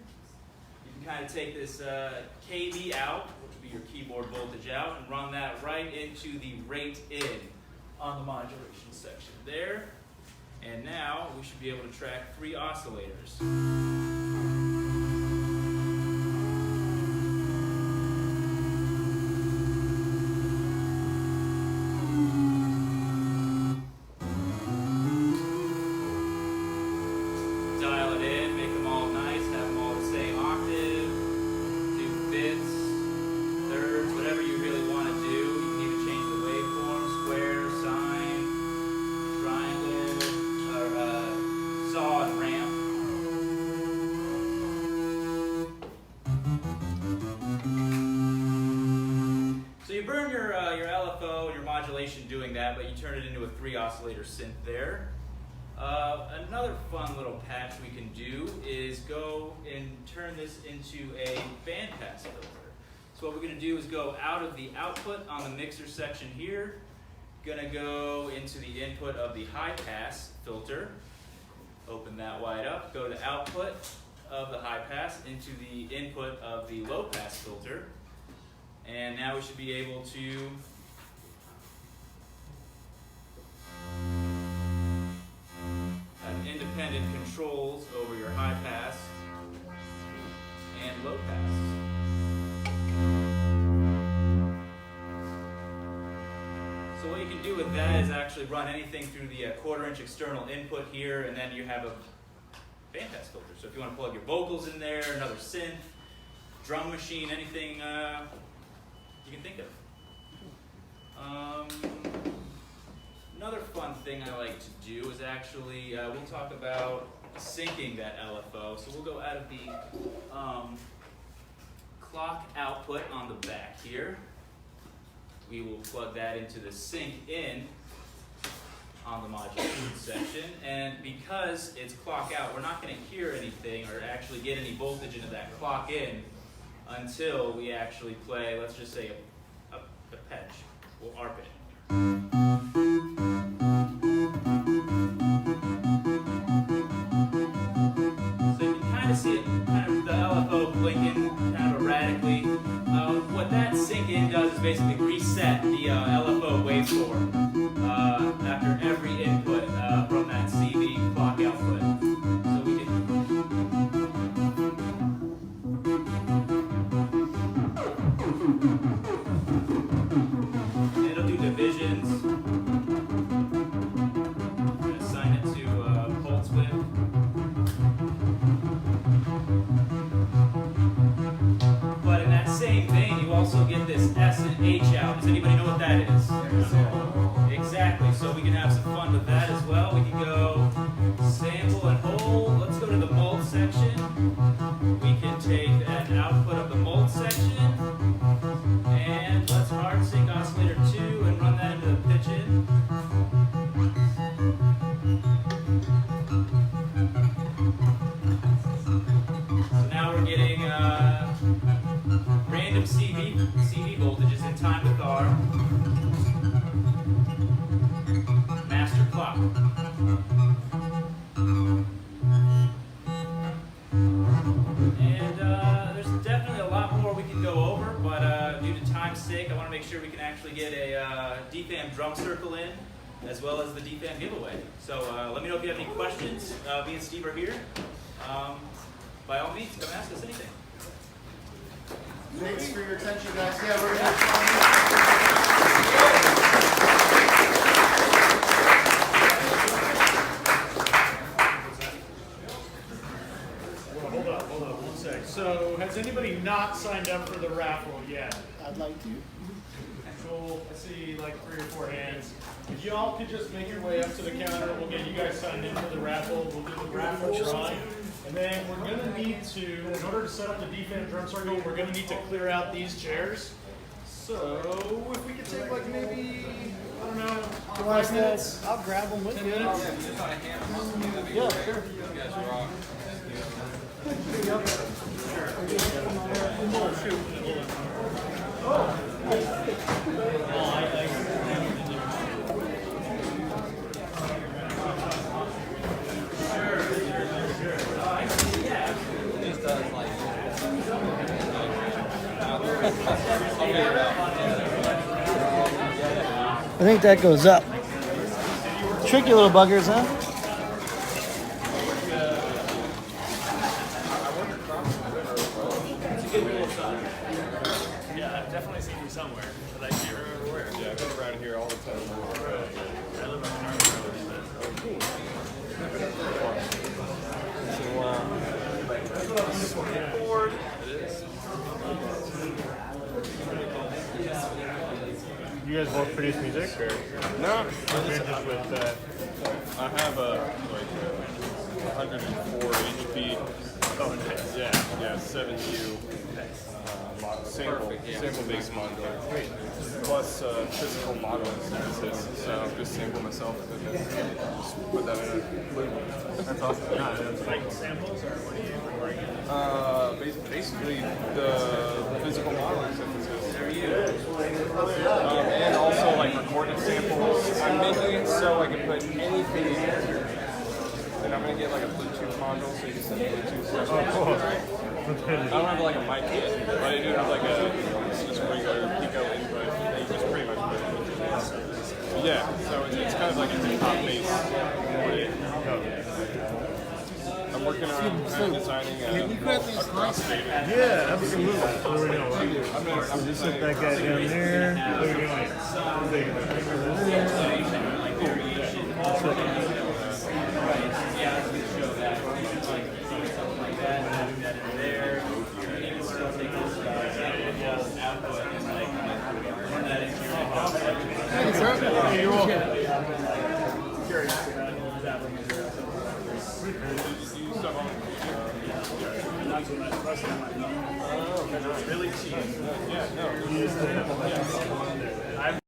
Kind of take this KB out, which would be your keyboard voltage out, and run that right into the rate in on the modulation section there. And now we should be able to track 3 oscillators. Doing that, but you turn it into a 3-oscillator synth there. Another fun little patch we can do is go and turn this into a bandpass filter. So what we're going to do is go out of the output on the mixer section here, going to go into the input of the high pass filter, open that wide up, go to output of the high pass into the input of the low pass filter, and now we should be able to independent controls over your high pass and low pass. So what you can do with that is actually run anything through the 1/4-inch external input here, and then you have a bandpass filter. So if you want to plug your vocals in there, another synth, drum machine, anything you can think of. Another fun thing I like to do is actually, we'll talk about syncing that LFO. So we'll go out of the clock output on the back here. We will plug that into the sync in on the modulation section. And because it's clock out, we're not going to hear anything or actually get any voltage into that clock in until we actually play, let's just say, a patch. We'll ARP it. So you can kind of see it, kind of the LFO blinking kind of erratically. What that sync in does is basically reset the LFO waveform after every input from that CV clock output. So we can it'll do divisions. Assign it to pulse width. But in that same vein, you also get this S and H out. Does anybody know what that is? Exactly. So we can have some fun with that as well. We can go sample and hold. Let's go to the mold section. We can take an output of the mold section and let's hard sync oscillator 2 and run that into the pitch in. So now we're getting random CV voltages in time with our master clock. And there's definitely a lot more we can go over, but due to time's sake, I want to make sure we can actually get a DFAM drum circle in, as well as the DFAM giveaway. So let me know if you have any questions. Me and Steve are here. By all means, come ask us anything.
Thanks for your attention, guys. Yeah, we're
Hold on 1 sec. So, has anybody not signed up for the raffle yet?
I'd like to.
Cool. I see like 3 or 4 hands. If y'all could just make your way up to the counter, we'll get you guys signed in for the raffle. We'll do the raffle drawing. And then we're going to need to, in order to set up the DFAM drum circle, we're going to need to clear out these chairs. So, if we could take like maybe, I don't know, 5 minutes.
I'll grab them with
10
you.
minutes. Yeah, sure.
I think that goes up. Tricky little buggers, huh?
Yeah, I've definitely seen you somewhere, but I can't remember where.
Yeah, I've been around here all the time.
I live on North Road.
You guys both produce music, or? No, I'm just with I have a like 104 HP. Oh, nice. Yeah, 7U. Sample-based modular. Plus physical modeling synthesis. So just sample myself and then just put that in a loop. That's awesome.
Like samples, or what are you recording?
Basically the physical modeling synthesis. And also like recorded samples. I'm making it so I can put anything in here. And I'm gonna get like a Bluetooth module so you can send Bluetooth stuff. Oh, cool. I don't have like a mic yet, but I do have like a just regular Pico input that you just pretty much put in. Yeah, so it's kind of like a hip-hop bass. I'm working on designing a crossfader.
Yeah, absolutely. There we go.
I'm
Just put that guy down there. There we go.
That's what I might know.
Oh, okay, nice. Really cheap.
Yeah, no.